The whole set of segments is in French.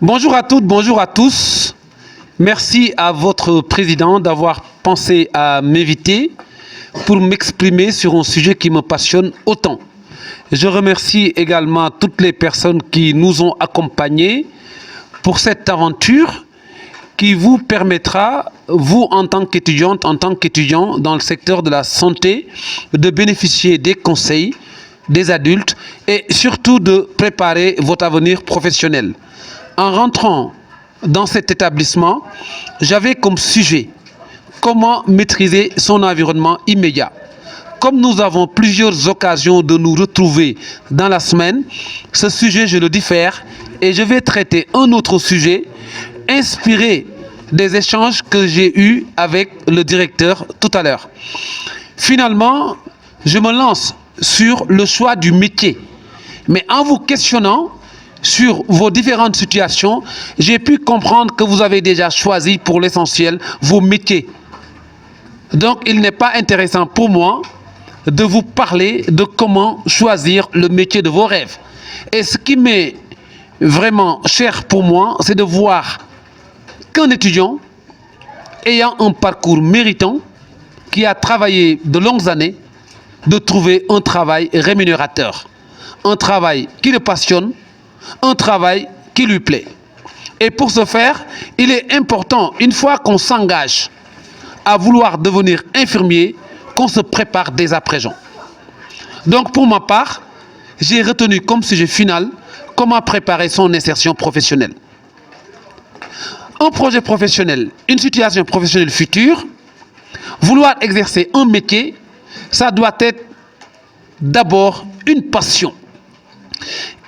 Bonjour à toutes, bonjour à tous. Merci à votre président d'avoir pensé à m'inviter pour m'exprimer sur un sujet qui me passionne autant. Je remercie également toutes les personnes qui nous ont accompagnés pour cette aventure qui vous permettra, vous en tant qu'étudiante, en tant qu'étudiant dans le secteur de la santé, de bénéficier des conseils des adultes et surtout de préparer votre avenir professionnel. En rentrant dans cet établissement, j'avais comme sujet comment maîtriser son environnement immédiat. Comme nous avons plusieurs occasions de nous retrouver dans la semaine, ce sujet je le diffère et je vais traiter un autre sujet inspiré des échanges que j'ai eus avec le directeur tout à l'heure. Finalement, je me lance sur le choix du métier. Mais en vous questionnant sur vos différentes situations, j'ai pu comprendre que vous avez déjà choisi pour l'essentiel vos métiers. Donc, il n'est pas intéressant pour moi de vous parler de comment choisir le métier de vos rêves. Et ce qui m'est vraiment cher pour moi, c'est de voir qu'un étudiant ayant un parcours méritant, qui a travaillé de longues années, de trouver un travail rémunérateur, un travail qui le passionne, un travail qui lui plaît. Et pour ce faire, il est important, une fois qu'on s'engage à vouloir devenir infirmier, qu'on se prépare dès à présent. Donc pour ma part, j'ai retenu comme sujet final comment préparer son insertion professionnelle. Un projet professionnel, une situation professionnelle future, vouloir exercer un métier, ça doit être d'abord une passion.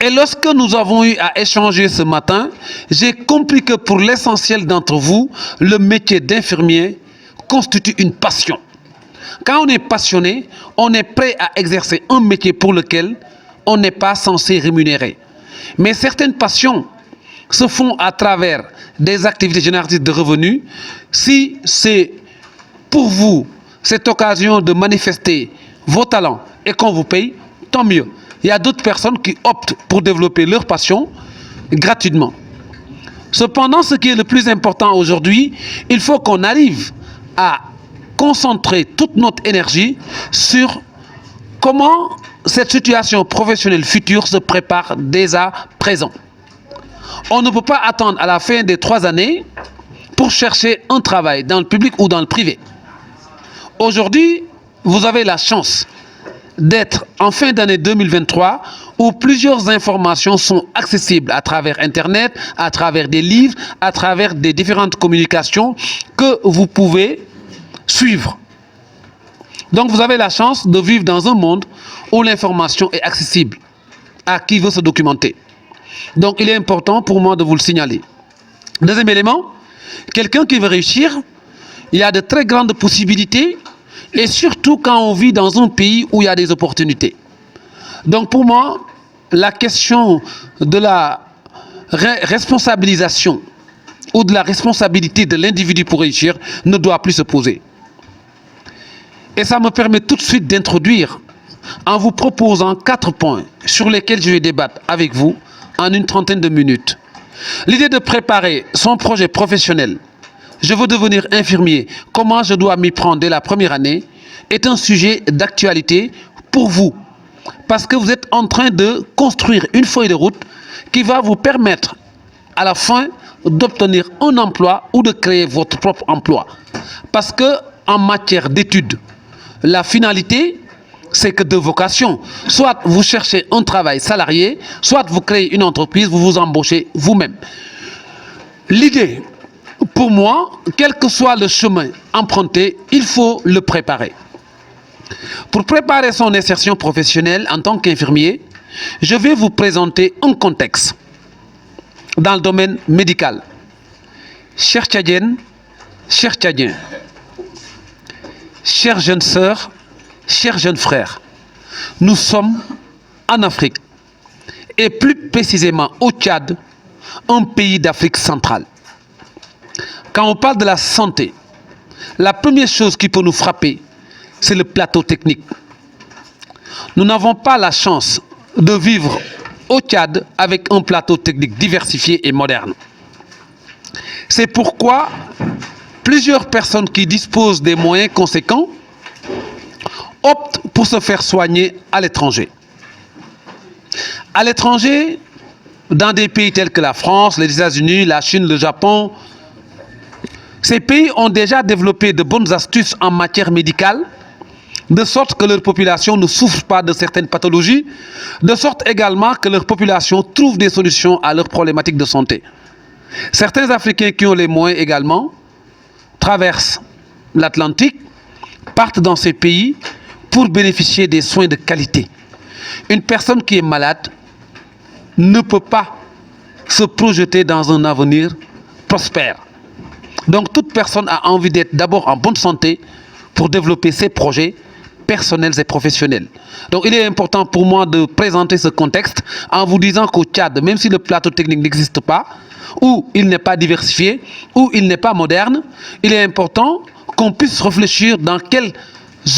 Et lorsque nous avons eu à échanger ce matin, j'ai compris que pour l'essentiel d'entre vous, le métier d'infirmier constitue une passion. Quand on est passionné, on est prêt à exercer un métier pour lequel on n'est pas censé rémunérer. Mais certaines passions se font à travers des activités génératrices de revenus. Si c'est pour vous cette occasion de manifester vos talents et qu'on vous paye, tant mieux. Il y a d'autres personnes qui optent pour développer leur passion gratuitement. Cependant, ce qui est le plus important aujourd'hui, il faut qu'on arrive à concentrer toute notre énergie sur comment cette situation professionnelle future se prépare dès à présent. On ne peut pas attendre à la fin des 3 années pour chercher un travail dans le public ou dans le privé. Aujourd'hui, vous avez la chance d'être en fin d'année 2023 où plusieurs informations sont accessibles à travers Internet, à travers des livres, à travers des différentes communications que vous pouvez suivre. Donc vous avez la chance de vivre dans un monde où l'information est accessible à qui veut se documenter. Donc il est important pour moi de vous le signaler. Deuxième élément, quelqu'un qui veut réussir, il y a de très grandes possibilités. Et surtout quand on vit dans un pays où il y a des opportunités. Donc pour moi, la question de la responsabilisation ou de la responsabilité de l'individu pour réussir ne doit plus se poser. Et ça me permet tout de suite d'introduire en vous proposant 4 points sur lesquels je vais débattre avec vous en une trentaine de minutes. L'idée de préparer son projet professionnel. Je veux devenir infirmier. Comment je dois m'y prendre dès la première année est un sujet d'actualité pour vous. Parce que vous êtes en train de construire une feuille de route qui va vous permettre à la fin d'obtenir un emploi ou de créer votre propre emploi. Parce que en matière d'études, la finalité, c'est que de vocation. Soit vous cherchez un travail salarié, soit vous créez une entreprise, vous vous embauchez vous-même. L'idée, pour moi, quel que soit le chemin emprunté, il faut le préparer. Pour préparer son insertion professionnelle en tant qu'infirmier, je vais vous présenter un contexte dans le domaine médical. Chers Tchadiennes, chers Tchadiens, chères jeunes sœurs, chers jeunes frères, nous sommes en Afrique et plus précisément au Tchad, un pays d'Afrique centrale. Quand on parle de la santé, la première chose qui peut nous frapper, c'est le plateau technique. Nous n'avons pas la chance de vivre au Tchad avec un plateau technique diversifié et moderne. C'est pourquoi plusieurs personnes qui disposent des moyens conséquents optent pour se faire soigner à l'étranger. À l'étranger, dans des pays tels que la France, les États-Unis, la Chine, le Japon, ces pays ont déjà développé de bonnes astuces en matière médicale, de sorte que leur population ne souffre pas de certaines pathologies, de sorte également que leur population trouve des solutions à leurs problématiques de santé. Certains Africains qui ont les moyens également traversent l'Atlantique, partent dans ces pays pour bénéficier des soins de qualité. Une personne qui est malade ne peut pas se projeter dans un avenir prospère. Donc toute personne a envie d'être d'abord en bonne santé pour développer ses projets personnels et professionnels. Donc il est important pour moi de présenter ce contexte en vous disant qu'au Tchad, même si le plateau technique n'existe pas, ou il n'est pas diversifié, ou il n'est pas moderne, il est important qu'on puisse réfléchir dans quelles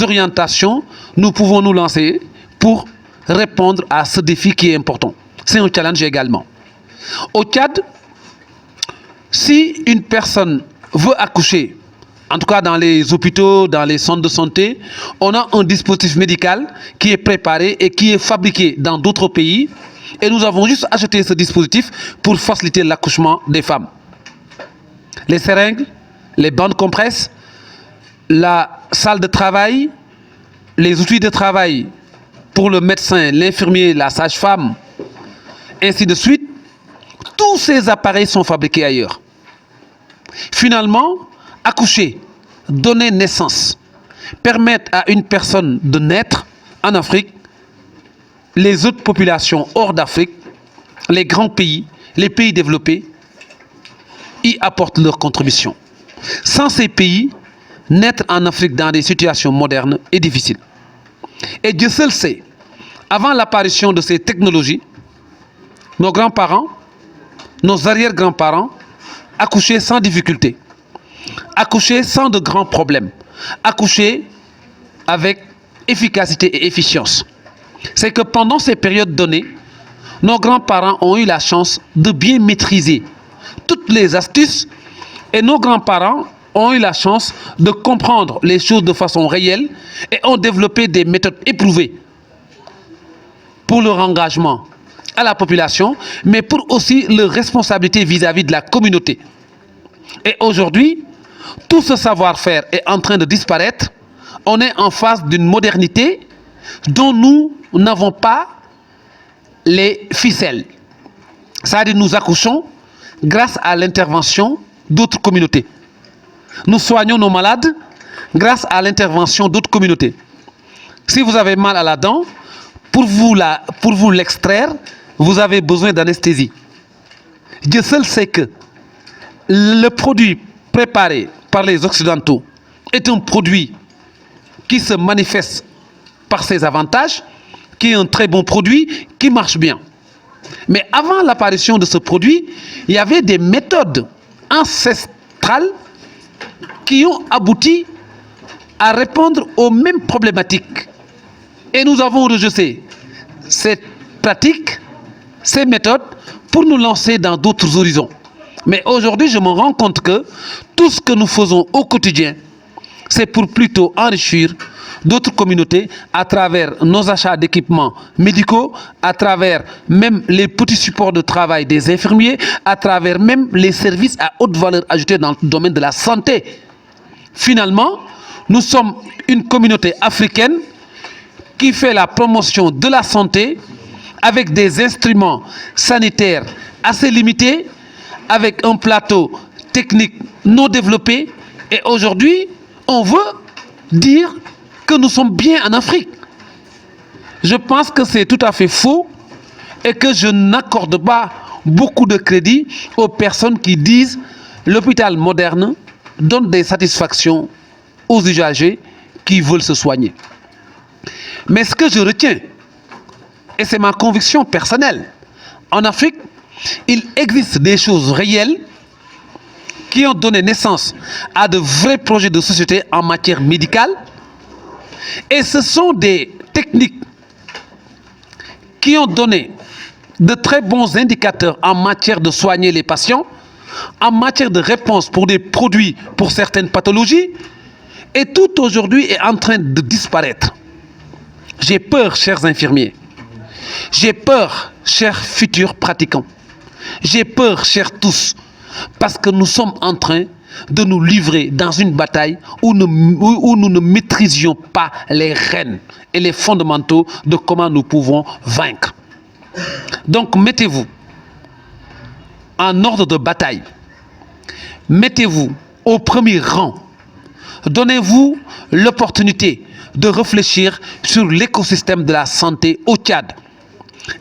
orientations nous pouvons nous lancer pour répondre à ce défi qui est important. C'est un challenge également. Au Tchad, si une personne veut accoucher, en tout cas dans les hôpitaux, dans les centres de santé, on a un dispositif médical qui est préparé et qui est fabriqué dans d'autres pays. Et nous avons juste acheté ce dispositif pour faciliter l'accouchement des femmes. Les seringues, les bandes compresses, la salle de travail, les outils de travail pour le médecin, l'infirmier, la sage-femme, ainsi de suite. Tous ces appareils sont fabriqués ailleurs. Finalement, accoucher, donner naissance, permettre à une personne de naître en Afrique, les autres populations hors d'Afrique, les grands pays, les pays développés, y apportent leur contribution. Sans ces pays, naître en Afrique dans des situations modernes est difficile. Et Dieu seul sait, avant l'apparition de ces technologies, nos grands-parents, nos arrière-grands-parents accouchaient sans difficulté, accouchaient sans de grands problèmes, accouchaient avec efficacité et efficience. C'est que pendant ces périodes données, nos grands-parents ont eu la chance de bien maîtriser toutes les astuces et nos grands-parents ont eu la chance de comprendre les choses de façon réelle et ont développé des méthodes éprouvées pour leur engagement à la population, mais pour aussi leur responsabilité vis-à-vis de la communauté. Et aujourd'hui, tout ce savoir-faire est en train de disparaître. On est en face d'une modernité dont nous n'avons pas les ficelles. C'est-à-dire nous accouchons grâce à l'intervention d'autres communautés. Nous soignons nos malades grâce à l'intervention d'autres communautés. Si vous avez mal à la dent, pour vous l'extraire, vous avez besoin d'anesthésie. Dieu seul sait que le produit préparé par les Occidentaux est un produit qui se manifeste par ses avantages, qui est un très bon produit, qui marche bien. Mais avant l'apparition de ce produit, il y avait des méthodes ancestrales qui ont abouti à répondre aux mêmes problématiques. Et nous avons rejeté cette pratique, ces méthodes, pour nous lancer dans d'autres horizons. Mais aujourd'hui, je me rends compte que tout ce que nous faisons au quotidien, c'est pour plutôt enrichir d'autres communautés à travers nos achats d'équipements médicaux, à travers même les petits supports de travail des infirmiers, à travers même les services à haute valeur ajoutée dans le domaine de la santé. Finalement, nous sommes une communauté africaine qui fait la promotion de la santé avec des instruments sanitaires assez limités, avec un plateau technique non développé. Et aujourd'hui, on veut dire que nous sommes bien en Afrique. Je pense que c'est tout à fait faux et que je n'accorde pas beaucoup de crédit aux personnes qui disent l'hôpital moderne donne des satisfactions aux usagers qui veulent se soigner. Mais ce que je retiens, et c'est ma conviction personnelle, en Afrique, il existe des choses réelles qui ont donné naissance à de vrais projets de société en matière médicale. Et ce sont des techniques qui ont donné de très bons indicateurs en matière de soigner les patients, en matière de réponse pour des produits pour certaines pathologies, et tout aujourd'hui est en train de disparaître. J'ai peur, chers infirmiers. J'ai peur, chers futurs pratiquants. J'ai peur, chers tous, parce que nous sommes en train de nous livrer dans une bataille où nous ne maîtrisions pas les rênes et les fondamentaux de comment nous pouvons vaincre. Donc mettez-vous en ordre de bataille. Mettez-vous au premier rang. Donnez-vous l'opportunité de réfléchir sur l'écosystème de la santé au Tchad.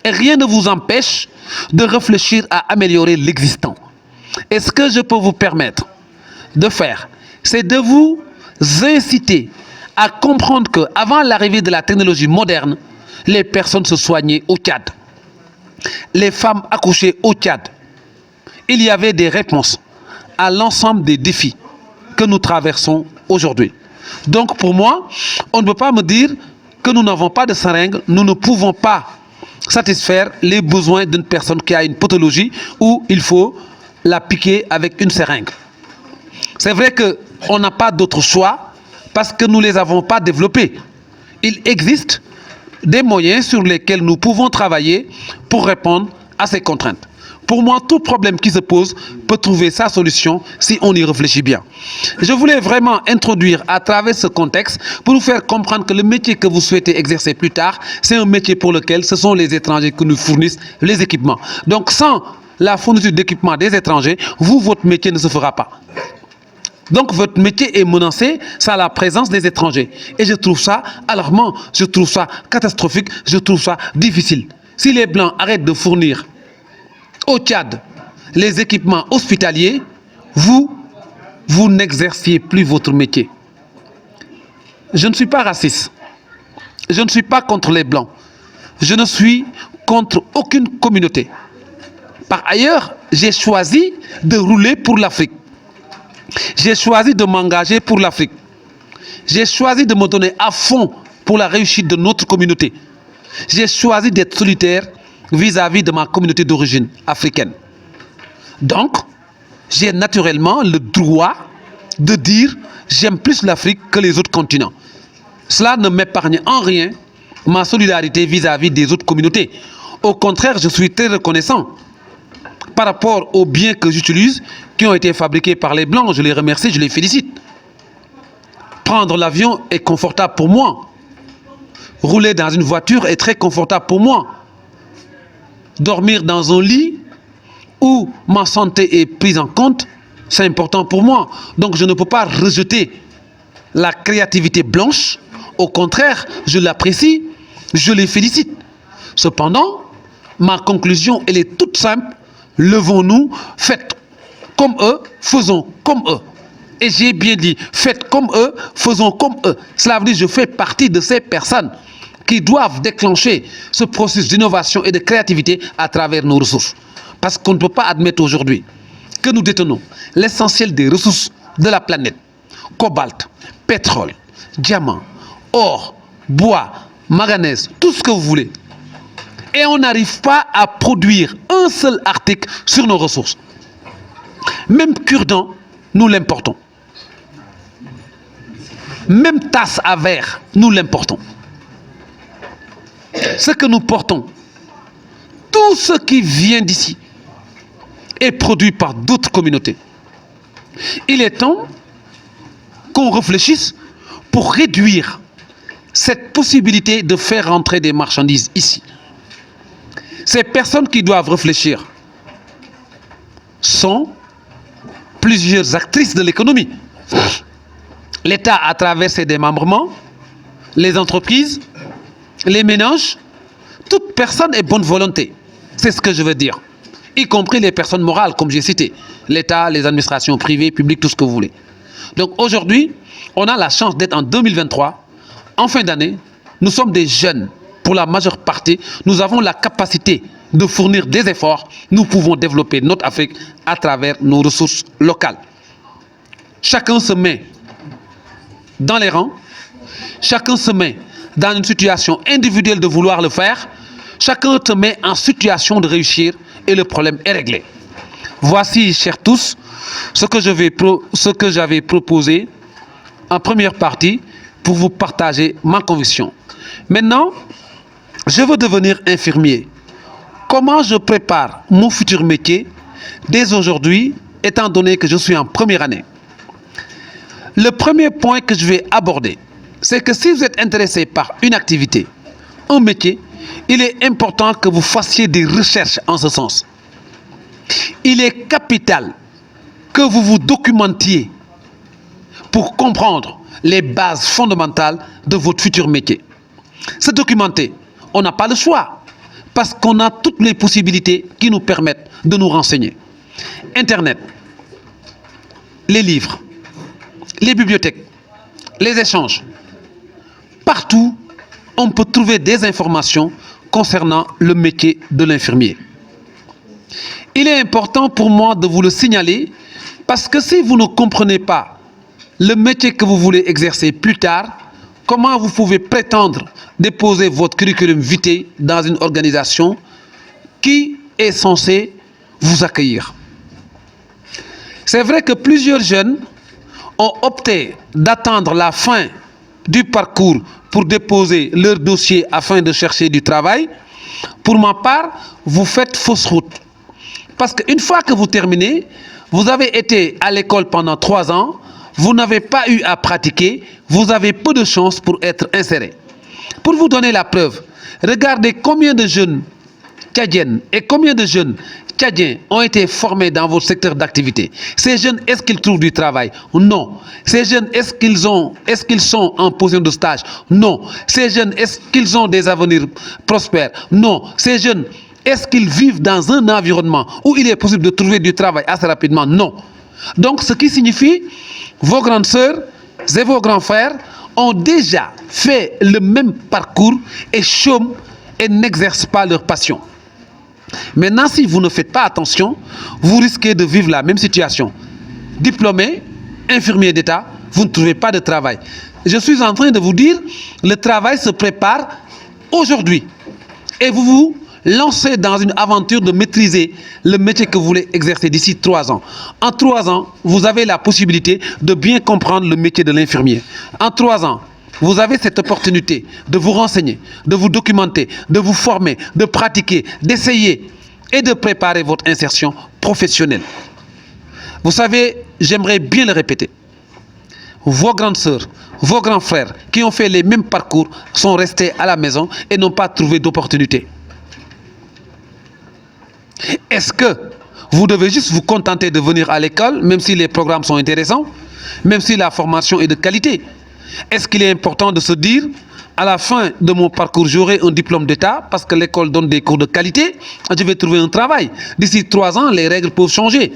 Et rien ne vous empêche de réfléchir à améliorer l'existant. Et ce que je peux vous permettre de faire, c'est de vous inciter à comprendre qu'avant l'arrivée de la technologie moderne, les personnes se soignaient au Tchad. Les femmes accouchaient au Tchad. Il y avait des réponses à l'ensemble des défis que nous traversons aujourd'hui. Donc pour moi, on ne peut pas me dire que nous n'avons pas de seringue, nous ne pouvons pas satisfaire les besoins d'une personne qui a une pathologie où il faut la piquer avec une seringue. C'est vrai qu'on n'a pas d'autre choix parce que nous ne les avons pas développés. Il existe des moyens sur lesquels nous pouvons travailler pour répondre à ces contraintes. Pour moi, tout problème qui se pose peut trouver sa solution si on y réfléchit bien. Je voulais vraiment introduire à travers ce contexte pour vous faire comprendre que le métier que vous souhaitez exercer plus tard, c'est un métier pour lequel ce sont les étrangers qui nous fournissent les équipements. Donc sans la fourniture d'équipements des étrangers, votre métier ne se fera pas. Donc votre métier est menacé sans la présence des étrangers. Et je trouve ça alarmant, je trouve ça catastrophique, je trouve ça difficile. Si les Blancs arrêtent de fournir au Tchad les équipements hospitaliers, vous n'exerciez plus votre métier. Je ne suis pas raciste. Je ne suis pas contre les Blancs. Je ne suis contre aucune communauté. Par ailleurs, j'ai choisi de rouler pour l'Afrique. J'ai choisi de m'engager pour l'Afrique. J'ai choisi de me donner à fond pour la réussite de notre communauté. J'ai choisi d'être solitaire vis-à-vis de ma communauté d'origine africaine. Donc, j'ai naturellement le droit de dire j'aime plus l'Afrique que les autres continents. Cela ne m'épargne en rien ma solidarité vis-à-vis des autres communautés. Au contraire, je suis très reconnaissant par rapport aux biens que j'utilise, qui ont été fabriqués par les Blancs. Je les remercie, je les félicite. Prendre l'avion est confortable pour moi. Rouler dans une voiture est très confortable pour moi. Dormir dans un lit où ma santé est prise en compte, c'est important pour moi. Donc je ne peux pas rejeter la créativité blanche. Au contraire, je l'apprécie, je les félicite. Cependant, ma conclusion, elle est toute simple. Levons-nous, faites comme eux, faisons comme eux. Et j'ai bien dit, faites comme eux, faisons comme eux. Cela veut dire que je fais partie de ces personnes qui doivent déclencher ce processus d'innovation et de créativité à travers nos ressources. Parce qu'on ne peut pas admettre aujourd'hui que nous détenons l'essentiel des ressources de la planète. Cobalt, pétrole, diamant, or, bois, manganèse, tout ce que vous voulez. Et on n'arrive pas à produire un seul article sur nos ressources. Même cure-dent, nous l'importons. Même tasse à verre, nous l'importons. Ce que nous portons, tout ce qui vient d'ici est produit par d'autres communautés. Il est temps qu'on réfléchisse pour réduire cette possibilité de faire rentrer des marchandises ici. Ces personnes qui doivent réfléchir sont plusieurs actrices de l'économie. L'État à travers ses démembrements, les entreprises, les ménages, toute personne est bonne volonté. C'est ce que je veux dire. Y compris les personnes morales, comme j'ai cité. L'État, les administrations privées, publiques, tout ce que vous voulez. Donc aujourd'hui, on a la chance d'être en 2023. En fin d'année, nous sommes des jeunes. Pour la majeure partie, nous avons la capacité de fournir des efforts. Nous pouvons développer notre Afrique à travers nos ressources locales. Chacun se met dans les rangs. Chacun se met dans une situation individuelle de vouloir le faire. chacun te met en situation de réussir et le problème est réglé. Voici, chers tous, ce que j'avais proposé en première partie pour vous partager ma conviction. Maintenant, je veux devenir infirmier. Comment je prépare mon futur métier dès aujourd'hui, étant donné que je suis en première année? Le premier point que je vais aborder, c'est que si vous êtes intéressé par une activité, un métier, il est important que vous fassiez des recherches en ce sens. Il est capital que vous vous documentiez pour comprendre les bases fondamentales de votre futur métier. Se documenter, on n'a pas le choix parce qu'on a toutes les possibilités qui nous permettent de nous renseigner. Internet, les livres, les bibliothèques, les échanges. Partout, on peut trouver des informations concernant le métier de l'infirmier. Il est important pour moi de vous le signaler parce que si vous ne comprenez pas le métier que vous voulez exercer plus tard, comment vous pouvez prétendre déposer votre curriculum vitae dans une organisation qui est censée vous accueillir? C'est vrai que plusieurs jeunes ont opté d'attendre la fin du parcours pour déposer leur dossier afin de chercher du travail. Pour ma part, vous faites fausse route. Parce qu'une fois que vous terminez, vous avez été à l'école pendant 3 ans, vous n'avez pas eu à pratiquer, vous avez peu de chances pour être inséré. Pour vous donner la preuve, regardez combien de jeunes tchadiennes et combien de jeunes tchadiens ont été formés dans votre secteur d'activité. Ces jeunes, est-ce qu'ils trouvent du travail? Non. Ces jeunes, est-ce qu'ils sont en position de stage? Non. Ces jeunes, est-ce qu'ils ont des avenirs prospères? Non. Ces jeunes, est-ce qu'ils vivent dans un environnement où il est possible de trouver du travail assez rapidement? Non. Donc, ce qui signifie, vos grandes sœurs et vos grands frères ont déjà fait le même parcours et chôment et n'exercent pas leur passion. Maintenant, si vous ne faites pas attention, vous risquez de vivre la même situation. Diplômé, infirmier d'État, vous ne trouvez pas de travail. Je suis en train de vous dire, le travail se prépare aujourd'hui. Et vous vous lancez dans une aventure de maîtriser le métier que vous voulez exercer d'ici 3 ans. En 3 ans, vous avez la possibilité de bien comprendre le métier de l'infirmier. En 3 ans, vous avez cette opportunité de vous renseigner, de vous documenter, de vous former, de pratiquer, d'essayer et de préparer votre insertion professionnelle. Vous savez, j'aimerais bien le répéter. Vos grandes sœurs, vos grands frères qui ont fait les mêmes parcours sont restés à la maison et n'ont pas trouvé d'opportunité. Est-ce que vous devez juste vous contenter de venir à l'école, même si les programmes sont intéressants, même si la formation est de qualité? Est-ce qu'il est important de se dire, à la fin de mon parcours, j'aurai un diplôme d'État parce que l'école donne des cours de qualité, je vais trouver un travail. D'ici 3 ans, les règles peuvent changer.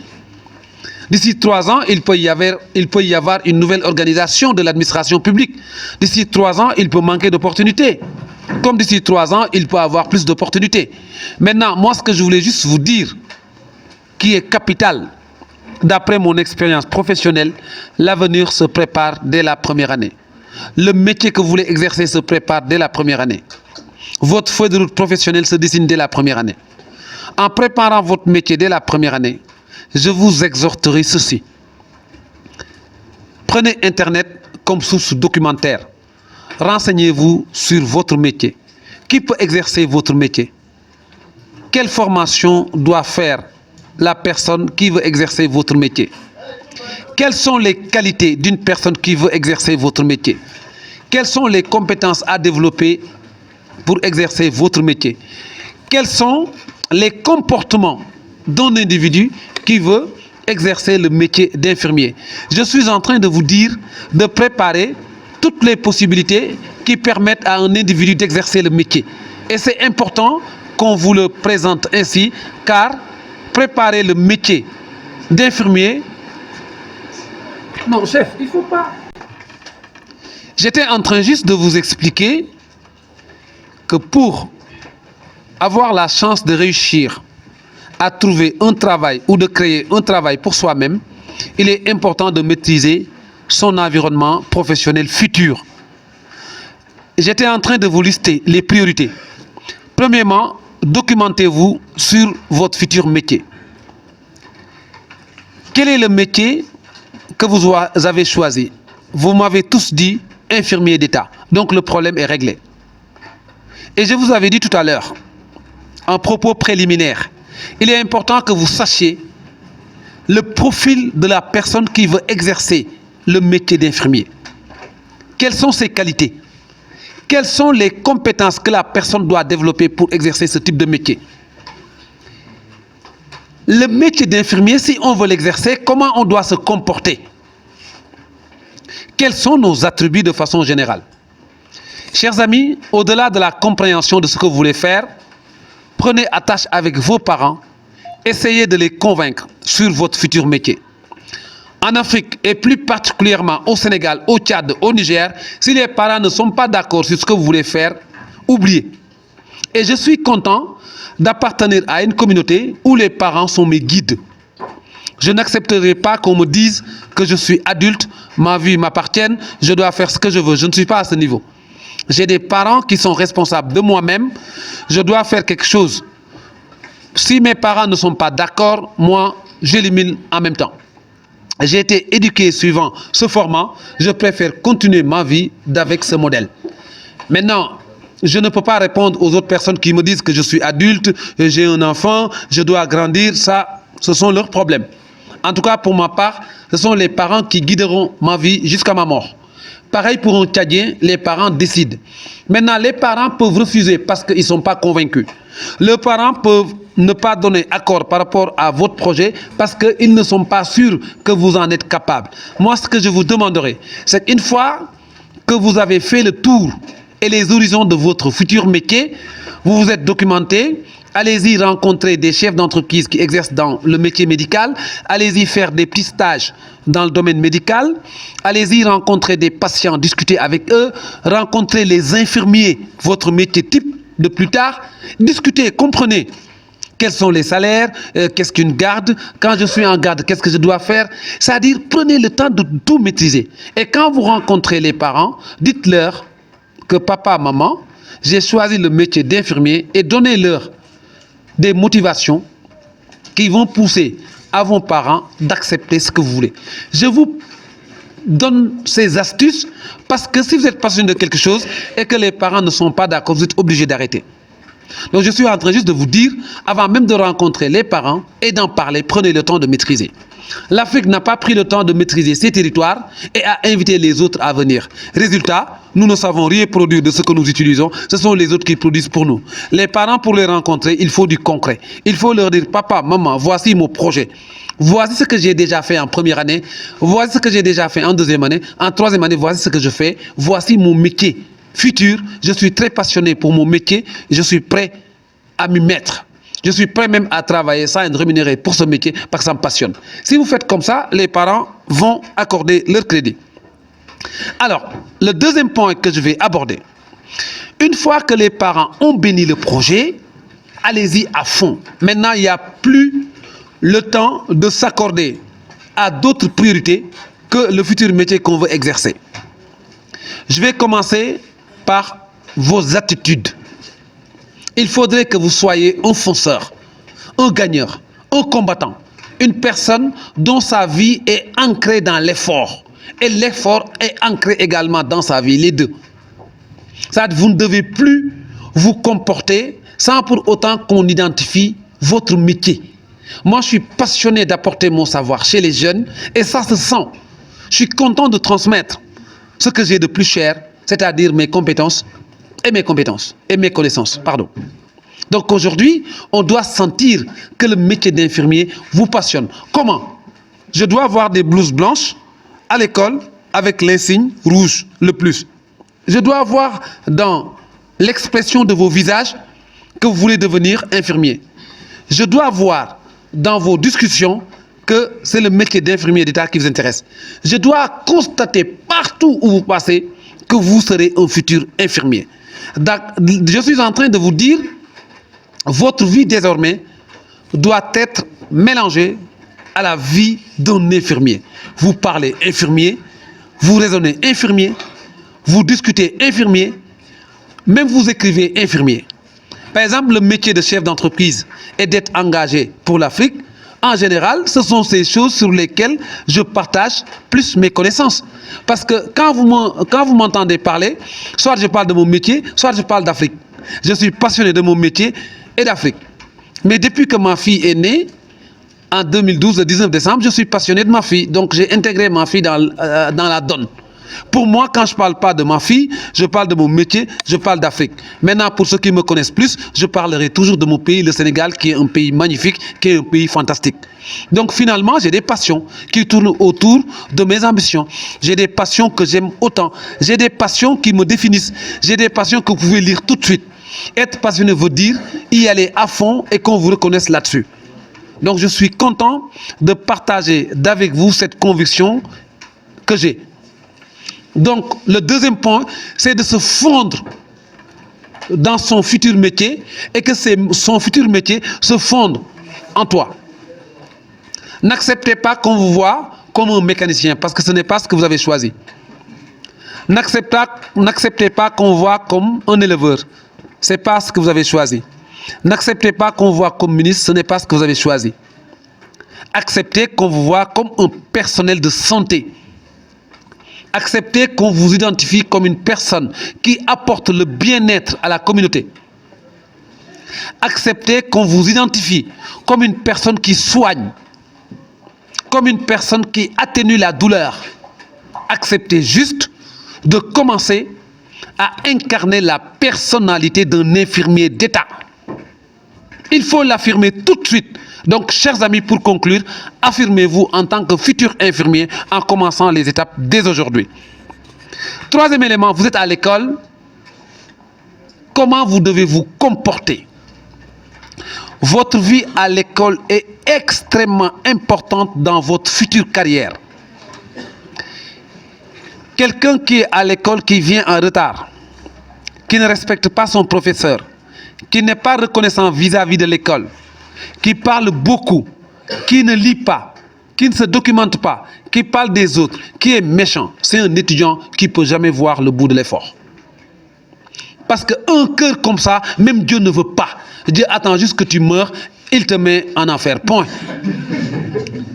D'ici 3 ans, il peut y avoir une nouvelle organisation de l'administration publique. D'ici 3 ans, il peut manquer d'opportunités. Comme d'ici 3 ans, il peut y avoir plus d'opportunités. Maintenant, moi, ce que je voulais juste vous dire, qui est capital, d'après mon expérience professionnelle, l'avenir se prépare dès la première année. Le métier que vous voulez exercer se prépare dès la première année. Votre feuille de route professionnelle se dessine dès la première année. En préparant votre métier dès la première année, je vous exhorterai ceci. Prenez Internet comme source documentaire. Renseignez-vous sur votre métier. Qui peut exercer votre métier? Quelle formation doit faire la personne qui veut exercer votre métier? Quelles sont les qualités d'une personne qui veut exercer votre métier? Quelles sont les compétences à développer pour exercer votre métier? Quels sont les comportements d'un individu qui veut exercer le métier d'infirmier? Je suis en train de vous dire de préparer toutes les possibilités qui permettent à un individu d'exercer le métier. Et c'est important qu'on vous le présente ainsi, car préparer le métier d'infirmier... Non, chef, il ne faut pas. J'étais en train juste de vous expliquer que pour avoir la chance de réussir à trouver un travail ou de créer un travail pour soi-même, il est important de maîtriser son environnement professionnel futur. J'étais en train de vous lister les priorités. Premièrement, documentez-vous sur votre futur métier. Quel est le métier que vous avez choisi? Vous m'avez tous dit infirmier d'État. Donc le problème est réglé. Et je vous avais dit tout à l'heure, en propos préliminaire, il est important que vous sachiez le profil de la personne qui veut exercer le métier d'infirmier. Quelles sont ses qualités? Quelles sont les compétences que la personne doit développer pour exercer ce type de métier? Le métier d'infirmier, si on veut l'exercer, comment on doit se comporter? Quels sont nos attributs de façon générale? Chers amis, au-delà de la compréhension de ce que vous voulez faire, prenez attache avec vos parents, essayez de les convaincre sur votre futur métier. En Afrique et plus particulièrement au Sénégal, au Tchad, au Niger, si les parents ne sont pas d'accord sur ce que vous voulez faire, oubliez. Et je suis content d'appartenir à une communauté où les parents sont mes guides. Je n'accepterai pas qu'on me dise que je suis adulte, ma vie m'appartient, je dois faire ce que je veux. Je ne suis pas à ce niveau. J'ai des parents qui sont responsables de moi-même. Je dois faire quelque chose. Si mes parents ne sont pas d'accord, moi, j'élimine en même temps. J'ai été éduqué suivant ce format. Je préfère continuer ma vie avec ce modèle. Maintenant, je ne peux pas répondre aux autres personnes qui me disent que je suis adulte, j'ai un enfant, je dois grandir. Ça, ce sont leurs problèmes. En tout cas, pour ma part, ce sont les parents qui guideront ma vie jusqu'à ma mort. Pareil pour un Tchadien, les parents décident. Maintenant, les parents peuvent refuser parce qu'ils ne sont pas convaincus. Les parents peuvent ne pas donner accord par rapport à votre projet parce qu'ils ne sont pas sûrs que vous en êtes capable. Moi, ce que je vous demanderai, c'est qu'une fois que vous avez fait le tour et les horizons de votre futur métier, vous vous êtes documenté, allez-y rencontrer des chefs d'entreprise qui exercent dans le métier médical, allez-y faire des petits stages dans le domaine médical, allez-y rencontrer des patients, discuter avec eux, rencontrer les infirmiers, votre métier type de plus tard, discuter, comprenez. Quels sont les salaires? Qu'est-ce qu'une garde? Quand je suis en garde, qu'est-ce que je dois faire? C'est-à-dire, prenez le temps de tout maîtriser. Et quand vous rencontrez les parents, dites-leur que papa, maman, j'ai choisi le métier d'infirmier et donnez-leur des motivations qui vont pousser à vos parents d'accepter ce que vous voulez. Je vous donne ces astuces parce que si vous êtes passionné de quelque chose et que les parents ne sont pas d'accord, vous êtes obligé d'arrêter. Donc je suis en train juste de vous dire, avant même de rencontrer les parents et d'en parler, prenez le temps de maîtriser. L'Afrique n'a pas pris le temps de maîtriser ses territoires et a invité les autres à venir. Résultat, nous ne savons rien produire de ce que nous utilisons, ce sont les autres qui produisent pour nous. Les parents, pour les rencontrer, il faut du concret. Il faut leur dire, papa, maman, voici mon projet. Voici ce que j'ai déjà fait en première année, voici ce que j'ai déjà fait en deuxième année, en troisième année, voici ce que je fais, voici mon métier futur. Je suis très passionné pour mon métier et je suis prêt à m'y mettre. Je suis prêt même à travailler sans être rémunéré pour ce métier parce que ça me passionne. Si vous faites comme ça, les parents vont accorder leur crédit. Alors, le deuxième point que je vais aborder. Une fois que les parents ont béni le projet, allez-y à fond. Maintenant, il n'y a plus le temps de s'accorder à d'autres priorités que le futur métier qu'on veut exercer. Je vais commencer par vos attitudes. Il faudrait que vous soyez un fonceur, un gagneur, un combattant, une personne dont sa vie est ancrée dans l'effort. Et l'effort est ancré également dans sa vie, les deux. C'est-à-dire que vous ne devez plus vous comporter sans pour autant qu'on identifie votre métier. Moi, je suis passionné d'apporter mon savoir chez les jeunes et ça se sent. Je suis content de transmettre ce que j'ai de plus cher, c'est-à-dire mes compétences et mes connaissances, pardon. Donc aujourd'hui, on doit sentir que le métier d'infirmier vous passionne. Comment? Je dois avoir des blouses blanches à l'école avec l'insigne rouge le plus. Je dois avoir dans l'expression de vos visages que vous voulez devenir infirmier. Je dois voir dans vos discussions que c'est le métier d'infirmier d'État qui vous intéresse. Je dois constater partout où vous passez que vous serez un futur infirmier. Donc, je suis en train de vous dire, votre vie désormais doit être mélangée à la vie d'un infirmier. Vous parlez infirmier, vous raisonnez infirmier, vous discutez infirmier, même vous écrivez infirmier. Par exemple, le métier de chef d'entreprise et d'être engagé pour l'Afrique, en général, ce sont ces choses sur lesquelles je partage plus mes connaissances. Parce que quand vous m'entendez parler, soit je parle de mon métier, soit je parle d'Afrique. Je suis passionné de mon métier et d'Afrique. Mais depuis que ma fille est née, en 2012, le 19 décembre, je suis passionné de ma fille. Donc j'ai intégré ma fille dans la donne. Pour moi, quand je ne parle pas de ma fille, je parle de mon métier, je parle d'Afrique. Maintenant, pour ceux qui me connaissent plus, je parlerai toujours de mon pays, le Sénégal, qui est un pays magnifique, qui est un pays fantastique. Donc finalement, j'ai des passions qui tournent autour de mes ambitions. J'ai des passions que j'aime autant. J'ai des passions qui me définissent. J'ai des passions que vous pouvez lire tout de suite. Être passionné veut dire y aller à fond et qu'on vous reconnaisse là-dessus. Donc je suis content de partager avec vous cette conviction que j'ai. Donc le deuxième point, c'est de se fondre dans son futur métier et que son futur métier se fonde en toi. N'acceptez pas qu'on vous voit comme un mécanicien parce que ce n'est pas ce que vous avez choisi. N'acceptez pas qu'on vous voit comme un éleveur. Ce n'est pas ce que vous avez choisi. N'acceptez pas qu'on vous voit comme ministre, ce n'est pas ce que vous avez choisi. Acceptez qu'on vous voit comme un personnel de santé. Acceptez qu'on vous identifie comme une personne qui apporte le bien-être à la communauté. Acceptez qu'on vous identifie comme une personne qui soigne, comme une personne qui atténue la douleur. Acceptez juste de commencer à incarner la personnalité d'un infirmier d'État. Il faut l'affirmer tout de suite. Donc, chers amis, pour conclure, affirmez-vous en tant que futur infirmier en commençant les étapes dès aujourd'hui. Troisième élément, vous êtes à l'école. Comment vous devez vous comporter? Votre vie à l'école est extrêmement importante dans votre future carrière. Quelqu'un qui est à l'école, qui vient en retard, qui ne respecte pas son professeur, qui n'est pas reconnaissant vis-à-vis de l'école, qui parle beaucoup, qui ne lit pas, qui ne se documente pas, qui parle des autres, qui est méchant, c'est un étudiant qui ne peut jamais voir le bout de l'effort. Parce qu'un cœur comme ça, même Dieu ne veut pas. Dieu attend juste que tu meurs, il te met en enfer. Point.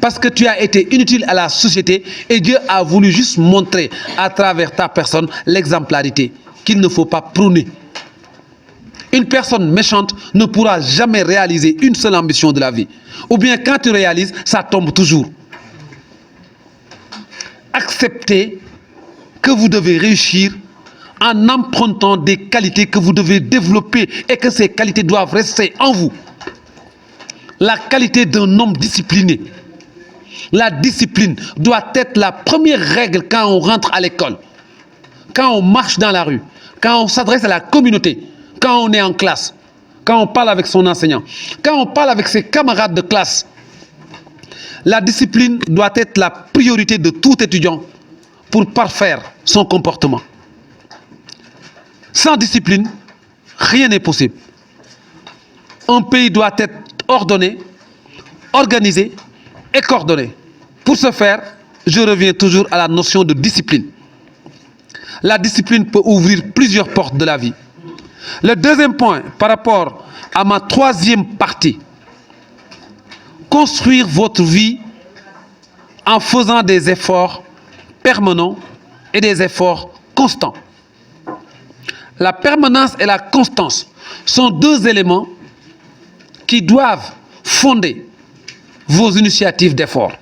Parce que tu as été inutile à la société et Dieu a voulu juste montrer à travers ta personne l'exemplarité qu'il ne faut pas prôner. Une personne méchante ne pourra jamais réaliser une seule ambition de la vie. Ou bien quand tu réalises, ça tombe toujours. Acceptez que vous devez réussir en empruntant des qualités que vous devez développer et que ces qualités doivent rester en vous. La qualité d'un homme discipliné. La discipline doit être la première règle quand on rentre à l'école, quand on marche dans la rue, quand on s'adresse à la communauté, quand on est en classe, quand on parle avec son enseignant, quand on parle avec ses camarades de classe. La discipline doit être la priorité de tout étudiant pour parfaire son comportement. Sans discipline, rien n'est possible. Un pays doit être ordonné, organisé et coordonné. Pour ce faire, je reviens toujours à la notion de discipline. La discipline peut ouvrir plusieurs portes de la vie. Le deuxième point, par rapport à ma troisième partie, construire votre vie en faisant des efforts permanents et des efforts constants. La permanence et la constance sont deux éléments qui doivent fonder vos initiatives d'effort.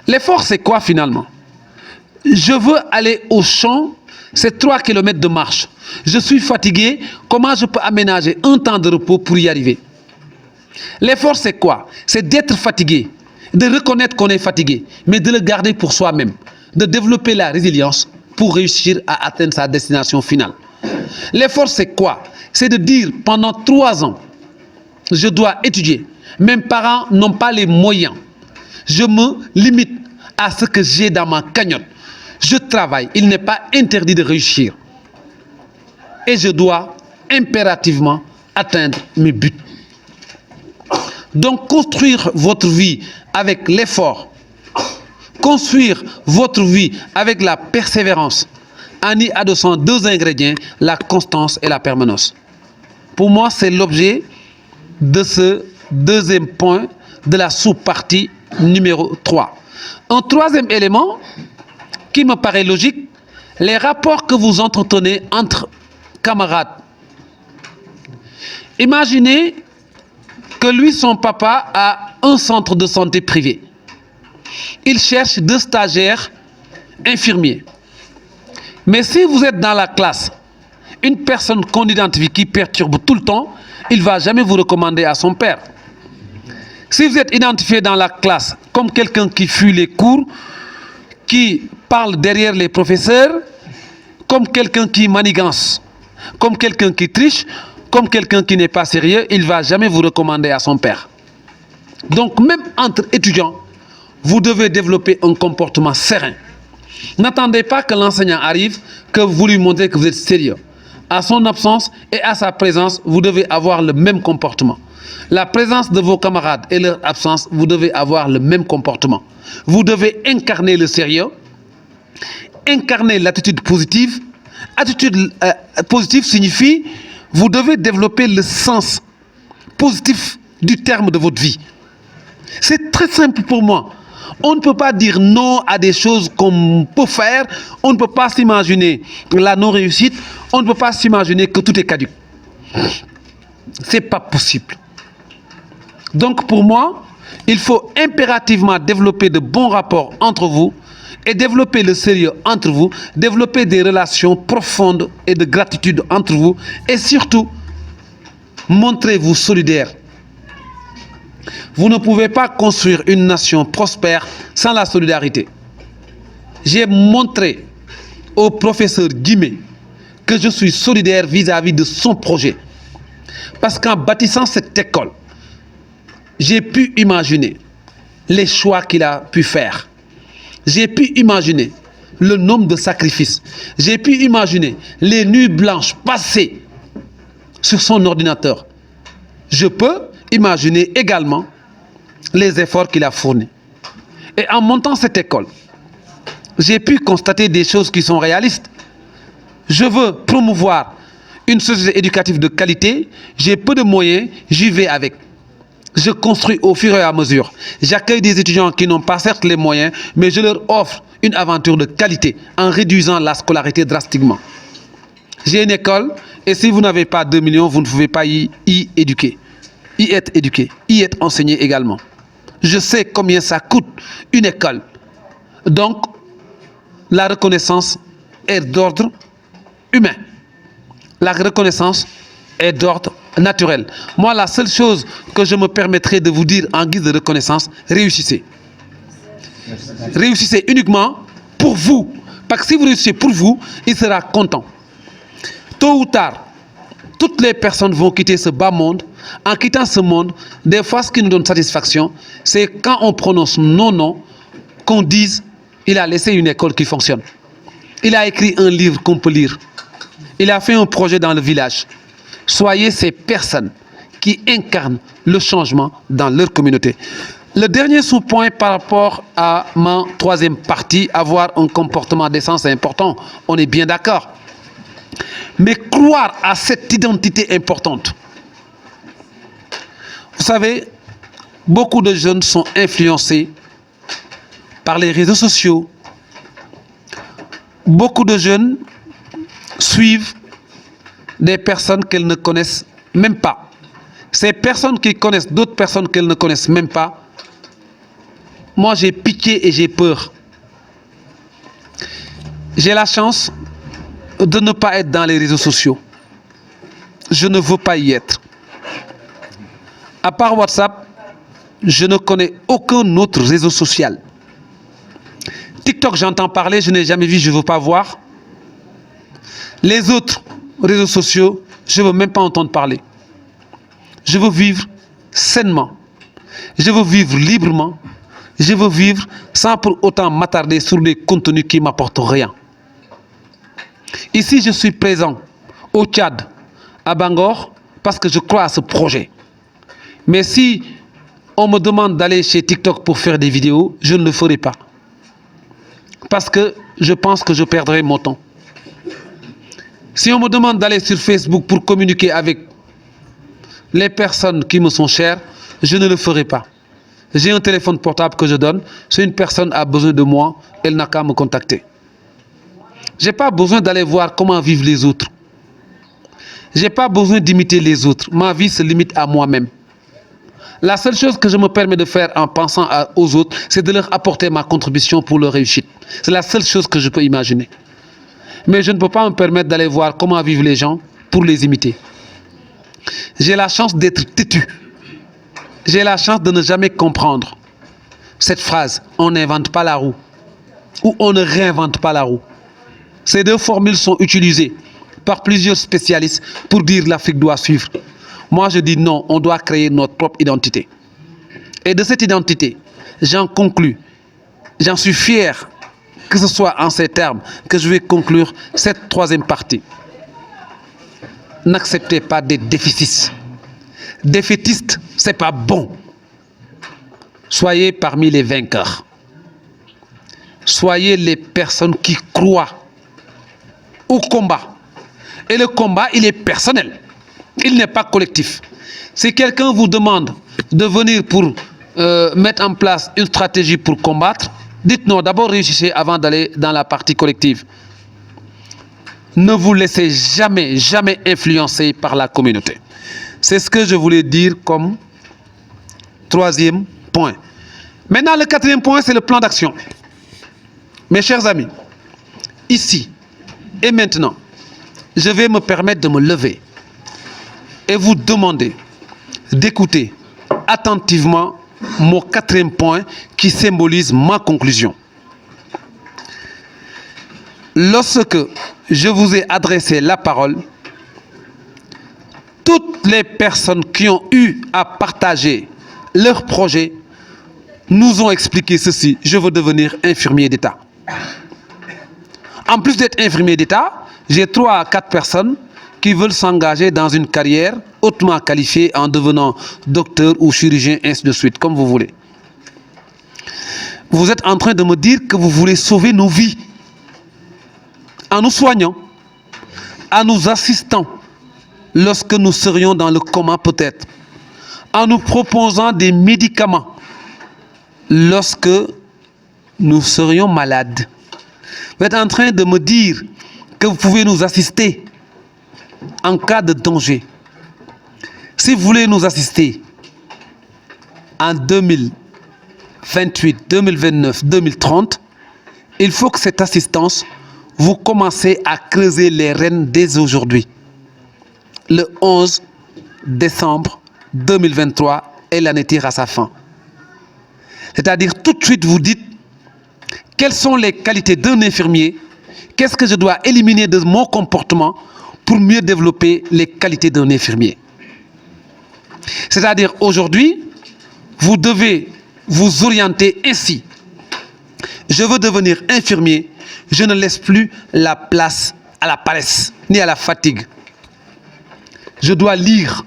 L'effort, c'est quoi finalement? Je veux aller au champ, c'est 3 km de marche. Je suis fatigué, comment je peux aménager un temps de repos pour y arriver? L'effort, c'est quoi? C'est d'être fatigué, de reconnaître qu'on est fatigué, mais de le garder pour soi-même, de développer la résilience pour réussir à atteindre sa destination finale. L'effort, c'est quoi? C'est de dire pendant 3 ans, je dois étudier. Mes parents n'ont pas les moyens. Je me limite à ce que j'ai dans ma cagnotte. Je travaille, il n'est pas interdit de réussir. Et je dois impérativement atteindre mes buts. Donc construire votre vie avec l'effort, construire votre vie avec la persévérance, en y adossant 2 ingrédients, la constance et la permanence. Pour moi, c'est l'objet de ce deuxième point de la sous-partie numéro 3. Un troisième élément qui me paraît logique, les rapports que vous entretenez entre camarades. Imaginez que lui, son papa, a un centre de santé privé. Il cherche 2 stagiaires infirmiers. Mais si vous êtes dans la classe, une personne qu'on identifie qui perturbe tout le temps, il ne va jamais vous recommander à son père. Si vous êtes identifié dans la classe comme quelqu'un qui fuit les cours, qui parle derrière les professeurs, comme quelqu'un qui manigance, comme quelqu'un qui triche, comme quelqu'un qui n'est pas sérieux, il ne va jamais vous recommander à son père. Donc même entre étudiants, vous devez développer un comportement serein. N'attendez pas que l'enseignant arrive, que vous lui montrez que vous êtes sérieux. À son absence et à sa présence, vous devez avoir le même comportement. La présence de vos camarades et leur absence, vous devez avoir le même comportement. Vous devez incarner le sérieux, incarner l'attitude positive. Attitude positive signifie vous devez développer le sens positif du terme de votre vie. C'est très simple pour moi. On ne peut pas dire non à des choses qu'on peut faire. On ne peut pas s'imaginer la non-réussite. On ne peut pas s'imaginer que tout est caduc. Ce n'est pas possible. Donc pour moi, il faut impérativement développer de bons rapports entre vous et développer le sérieux entre vous, développer des relations profondes et de gratitude entre vous et surtout, montrez-vous solidaires. Vous ne pouvez pas construire une nation prospère sans la solidarité. J'ai montré au professeur Guimet que je suis solidaire vis-à-vis de son projet. Parce qu'en bâtissant cette école, j'ai pu imaginer les choix qu'il a pu faire. J'ai pu imaginer le nombre de sacrifices. J'ai pu imaginer les nuits blanches passées sur son ordinateur. Je peux imaginer également les efforts qu'il a fournis. Et en montant cette école, j'ai pu constater des choses qui sont réalistes. Je veux promouvoir une société éducative de qualité. J'ai peu de moyens, j'y vais avec. Je construis au fur et à mesure. J'accueille des étudiants qui n'ont pas certes les moyens, mais je leur offre une aventure de qualité en réduisant la scolarité drastiquement. J'ai une école et si vous n'avez pas 2 millions, vous ne pouvez pas y être éduqué, y être enseigné également. Je sais combien ça coûte une école. Donc, la reconnaissance est d'ordre humain. La reconnaissance est d'ordre naturel. Moi, la seule chose que je me permettrai de vous dire en guise de reconnaissance, réussissez. Réussissez uniquement pour vous. Parce que si vous réussissez pour vous, il sera content. Tôt ou tard, toutes les personnes vont quitter ce bas monde. En quittant ce monde, des fois, ce qui nous donne satisfaction, c'est quand on prononce non, qu'on dise il a laissé une école qui fonctionne. Il a écrit un livre qu'on peut lire. Il a fait un projet dans le village. Soyez ces personnes qui incarnent le changement dans leur communauté. Le dernier sous-point par rapport à ma troisième partie, avoir un comportement décent, c'est important. On est bien d'accord. Mais croire à cette identité importante. Vous savez, beaucoup de jeunes sont influencés par les réseaux sociaux. Beaucoup de jeunes suivent des personnes qu'elles ne connaissent même pas. Ces personnes qui connaissent d'autres personnes qu'elles ne connaissent même pas, moi j'ai pitié et j'ai peur. J'ai la chance de ne pas être dans les réseaux sociaux. Je ne veux pas y être. À part WhatsApp, je ne connais aucun autre réseau social. TikTok, j'entends parler, je n'ai jamais vu, je ne veux pas voir. Les autres réseaux sociaux, je ne veux même pas entendre parler. Je veux vivre sainement. Je veux vivre librement. Je veux vivre sans pour autant m'attarder sur les contenus qui ne m'apportent rien. Ici, je suis présent au Tchad, à Bangor, parce que je crois à ce projet. Mais si on me demande d'aller chez TikTok pour faire des vidéos, je ne le ferai pas. Parce que je pense que je perdrai mon temps. Si on me demande d'aller sur Facebook pour communiquer avec les personnes qui me sont chères, je ne le ferai pas. J'ai un téléphone portable que je donne. Si une personne a besoin de moi, elle n'a qu'à me contacter. Je n'ai pas besoin d'aller voir comment vivent les autres. Je n'ai pas besoin d'imiter les autres. Ma vie se limite à moi-même. La seule chose que je me permets de faire en pensant aux autres, c'est de leur apporter ma contribution pour leur réussite. C'est la seule chose que je peux imaginer. Mais je ne peux pas me permettre d'aller voir comment vivent les gens pour les imiter. J'ai la chance d'être têtu. J'ai la chance de ne jamais comprendre cette phrase « on n'invente pas la roue » ou « on ne réinvente pas la roue ». Ces deux formules sont utilisées par plusieurs spécialistes pour dire l'Afrique doit suivre. Moi, je dis non, on doit créer notre propre identité. Et de cette identité, j'en conclus, j'en suis fier que ce soit en ces termes que je vais conclure cette troisième partie. N'acceptez pas d'être défaitiste. Défaitiste, c'est pas bon. Soyez parmi les vainqueurs. Soyez les personnes qui croient au combat. Et le combat, il est personnel. Il n'est pas collectif. Si quelqu'un vous demande de venir pour mettre en place une stratégie pour combattre, dites non, d'abord réussissez avant d'aller dans la partie collective. Ne vous laissez jamais, jamais influencer par la communauté. C'est ce que je voulais dire comme troisième point. Maintenant, le quatrième point, c'est le plan d'action. Mes chers amis, ici et maintenant, je vais me permettre de me lever et vous demander d'écouter attentivement mon quatrième point qui symbolise ma conclusion. Lorsque je vous ai adressé la parole, toutes les personnes qui ont eu à partager leur projet nous ont expliqué ceci: je veux devenir infirmier d'État. En plus d'être infirmier d'État, j'ai 3 à 4 personnes qui veulent s'engager dans une carrière hautement qualifiée en devenant docteur ou chirurgien, ainsi de suite, comme vous voulez. Vous êtes en train de me dire que vous voulez sauver nos vies en nous soignant, en nous assistant lorsque nous serions dans le coma peut-être, en nous proposant des médicaments lorsque nous serions malades. Vous êtes en train de me dire que vous pouvez nous assister en cas de danger. Si vous voulez nous assister en 2028, 2029, 2030, il faut que cette assistance, vous commencez à creuser les rênes dès aujourd'hui. Le 11 décembre 2023 et l'année tire à sa fin. C'est-à-dire tout de suite vous dites quelles sont les qualités d'un infirmier, qu'est-ce que je dois éliminer de mon comportement pour mieux développer les qualités d'un infirmier. C'est-à-dire aujourd'hui, vous devez vous orienter ainsi. Je veux devenir infirmier, je ne laisse plus la place à la paresse ni à la fatigue. Je dois lire,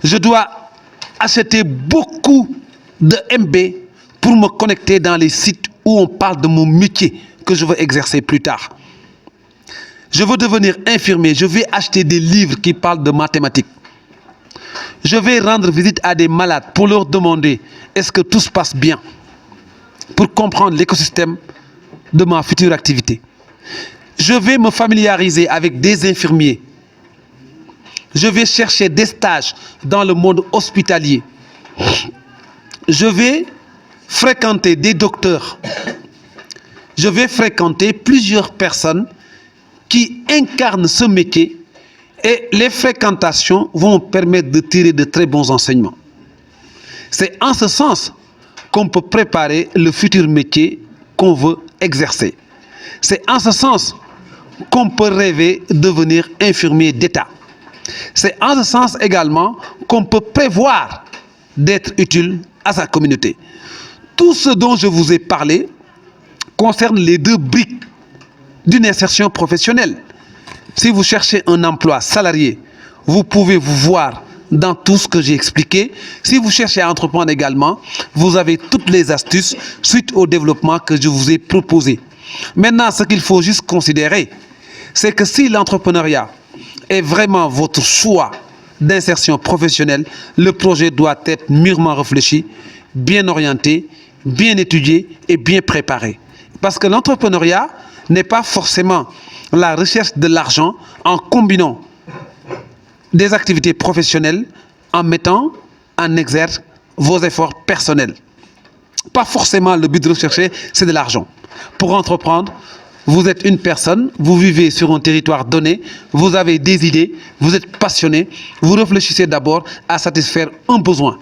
je dois acheter beaucoup de MB pour me connecter dans les sites où on parle de mon métier que je veux exercer plus tard. Je veux devenir infirmier, je vais acheter des livres qui parlent de mathématiques. Je vais rendre visite à des malades pour leur demander est-ce que tout se passe bien, pour comprendre l'écosystème de ma future activité. Je vais me familiariser avec des infirmiers. Je vais chercher des stages dans le monde hospitalier. Je vais fréquenter des docteurs. Je vais fréquenter plusieurs personnes qui incarnent ce métier et les fréquentations vont me permettre de tirer de très bons enseignements. C'est en ce sens qu'on peut préparer le futur métier qu'on veut exercer. C'est en ce sens qu'on peut rêver de devenir infirmier d'État. C'est en ce sens également qu'on peut prévoir d'être utile à sa communauté. Tout ce dont je vous ai parlé concerne les 2 briques d'une insertion professionnelle. Si vous cherchez un emploi salarié, vous pouvez vous voir dans tout ce que j'ai expliqué. Si vous cherchez à entreprendre également, vous avez toutes les astuces suite au développement que je vous ai proposé. Maintenant, ce qu'il faut juste considérer, c'est que si l'entrepreneuriat est vraiment votre choix d'insertion professionnelle, le projet doit être mûrement réfléchi, bien orienté, bien étudié et bien préparé. Parce que l'entrepreneuriat n'est pas forcément la recherche de l'argent en combinant des activités professionnelles en mettant en exergue vos efforts personnels. Pas forcément le but de rechercher, c'est de l'argent. Pour entreprendre, vous êtes une personne, vous vivez sur un territoire donné, vous avez des idées, vous êtes passionné, vous réfléchissez d'abord à satisfaire un besoin.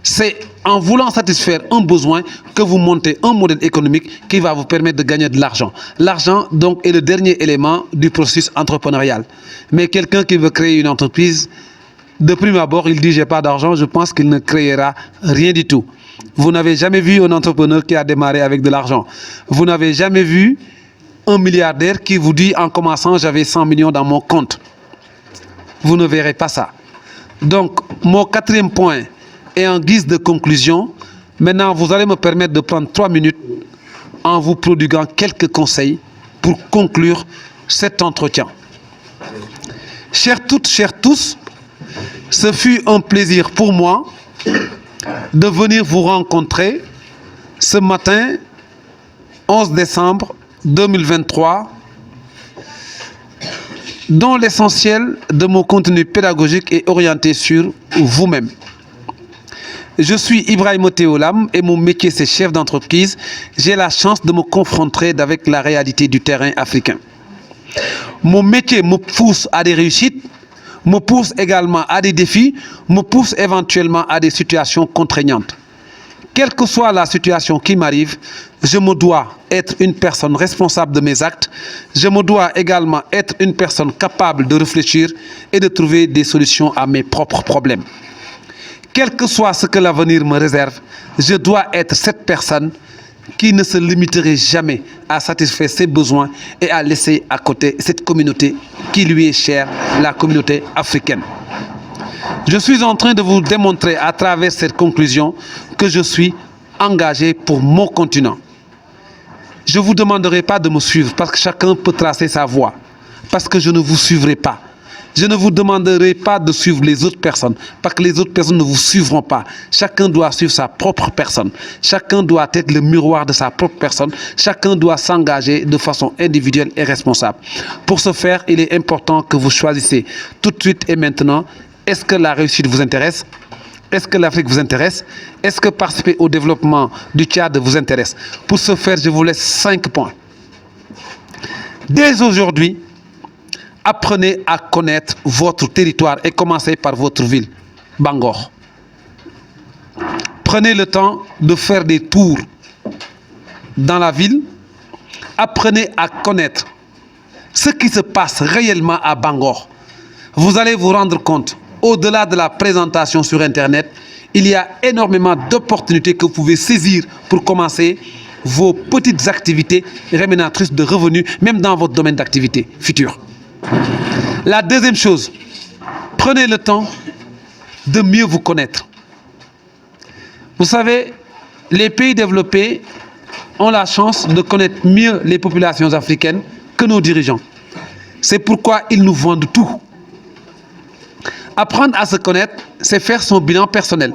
C'est en voulant satisfaire un besoin que vous montez un modèle économique qui va vous permettre de gagner de l'argent. L'argent, donc, est le dernier élément du processus entrepreneurial. Mais quelqu'un qui veut créer une entreprise, de prime abord, il dit « j'ai pas d'argent », je pense qu'il ne créera rien du tout. Vous n'avez jamais vu un entrepreneur qui a démarré avec de l'argent. Vous n'avez jamais vu un milliardaire qui vous dit en commençant j'avais 100 millions dans mon compte. Vous ne verrez pas ça. Donc, mon quatrième point est en guise de conclusion. Maintenant, vous allez me permettre de prendre 3 minutes en vous prodiguant quelques conseils pour conclure cet entretien. Chères toutes, chers tous, ce fut un plaisir pour moi de venir vous rencontrer ce matin, 11 décembre 2023, dont l'essentiel de mon contenu pédagogique est orienté sur vous-même. Je suis Ibrahima Théolam et mon métier c'est chef d'entreprise. J'ai la chance de me confronter avec la réalité du terrain africain. Mon métier me pousse à des réussites, me pousse également à des défis, me pousse éventuellement à des situations contraignantes. Quelle que soit la situation qui m'arrive, je me dois être une personne responsable de mes actes. Je me dois également être une personne capable de réfléchir et de trouver des solutions à mes propres problèmes. Quel que soit ce que l'avenir me réserve, je dois être cette personne qui ne se limiterait jamais à satisfaire ses besoins et à laisser à côté cette communauté qui lui est chère, la communauté africaine. Je suis en train de vous démontrer à travers cette conclusion que je suis engagé pour mon continent. Je ne vous demanderai pas de me suivre parce que chacun peut tracer sa voie, parce que je ne vous suivrai pas. Je ne vous demanderai pas de suivre les autres personnes, parce que les autres personnes ne vous suivront pas. Chacun doit suivre sa propre personne. Chacun doit être le miroir de sa propre personne. Chacun doit s'engager de façon individuelle et responsable. Pour ce faire, il est important que vous choisissez tout de suite et maintenant, est-ce que la réussite vous intéresse? Est-ce que l'Afrique vous intéresse? Est-ce que participer au développement du Tchad vous intéresse? Pour ce faire, je vous laisse 5 points. Dès aujourd'hui, apprenez à connaître votre territoire et commencez par votre ville, Bangor. Prenez le temps de faire des tours dans la ville. Apprenez à connaître ce qui se passe réellement à Bangor. Vous allez vous rendre compte, au-delà de la présentation sur Internet, il y a énormément d'opportunités que vous pouvez saisir pour commencer vos petites activités rémunératrices de revenus, même dans votre domaine d'activité futur. La deuxième chose, prenez le temps de mieux vous connaître. Vous savez, les pays développés ont la chance de connaître mieux les populations africaines que nos dirigeants. C'est pourquoi ils nous vendent tout. Apprendre à se connaître, c'est faire son bilan personnel.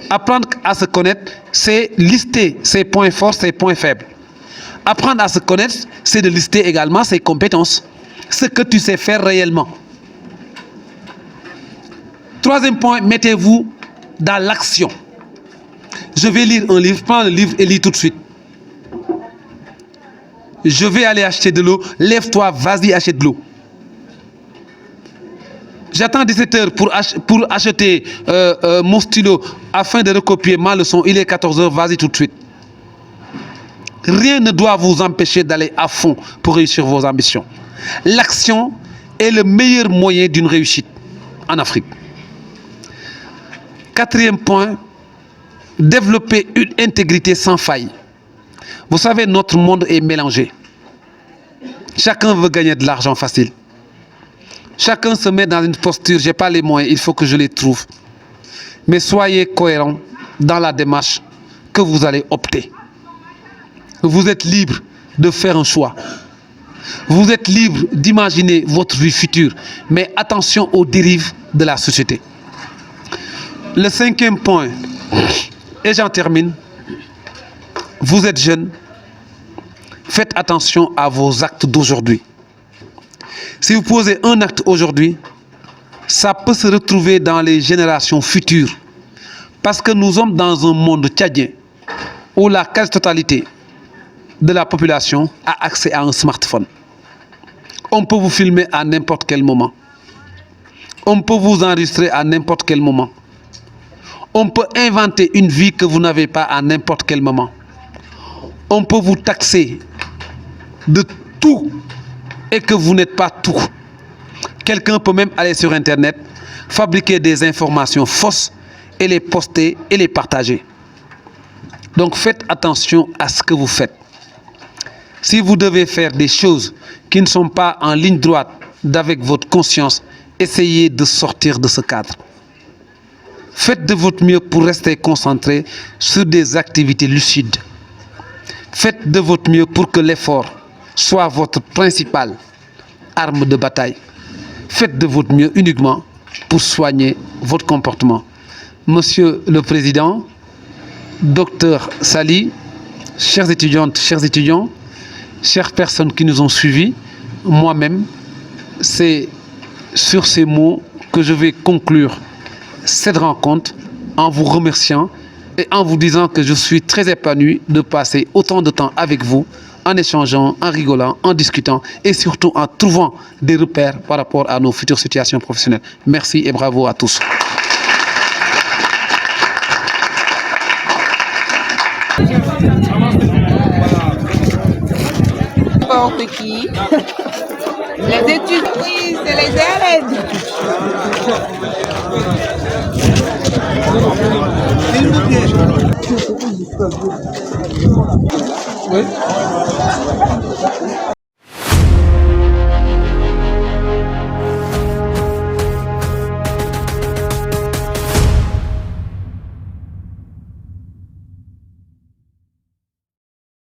Apprendre à se connaître, c'est lister ses points forts, ses points faibles. Apprendre à se connaître, c'est de lister également ses compétences. Ce que tu sais faire réellement. Troisième point, mettez-vous dans l'action. Je vais lire un livre, prends le livre et lis tout de suite. Je vais aller acheter de l'eau, lève-toi, vas-y, achète de l'eau. J'attends 17 heures pour acheter mon stylo afin de recopier ma leçon. Il est 14 heures, vas-y tout de suite. Rien ne doit vous empêcher d'aller à fond pour réussir vos ambitions. L'action est le meilleur moyen d'une réussite en Afrique. Quatrième point, développer une intégrité sans faille. Vous savez, notre monde est mélangé. Chacun veut gagner de l'argent facile. Chacun se met dans une posture, je n'ai pas les moyens, il faut que je les trouve. Mais soyez cohérents dans la démarche que vous allez opter. Vous êtes libre de faire un choix. Vous êtes libre d'imaginer votre vie future, mais attention aux dérives de la société. Le cinquième point, et j'en termine, vous êtes jeune, faites attention à vos actes d'aujourd'hui. Si vous posez un acte aujourd'hui, ça peut se retrouver dans les générations futures. Parce que nous sommes dans un monde tchadien où la quasi-totalité de la population a accès à un smartphone. On peut vous filmer à n'importe quel moment. On peut vous enregistrer à n'importe quel moment. On peut inventer une vie que vous n'avez pas à n'importe quel moment. On peut vous taxer de tout et que vous n'êtes pas tout. Quelqu'un peut même aller sur Internet, fabriquer des informations fausses et les poster et les partager. Donc faites attention à ce que vous faites. Si vous devez faire des choses qui ne sont pas en ligne droite avec votre conscience, essayez de sortir de ce cadre. Faites de votre mieux pour rester concentré sur des activités lucides. Faites de votre mieux pour que l'effort soit votre principale arme de bataille. Faites de votre mieux uniquement pour soigner votre comportement. Monsieur le Président, Docteur Sali, chères étudiantes, chers étudiants, chères personnes qui nous ont suivis, moi-même, c'est sur ces mots que je vais conclure cette rencontre en vous remerciant et en vous disant que je suis très épanoui de passer autant de temps avec vous, en échangeant, en rigolant, en discutant et surtout en trouvant des repères par rapport à nos futures situations professionnelles. Merci et bravo à tous. N'importe qui. Les études, oui, c'est les élèves. Oui.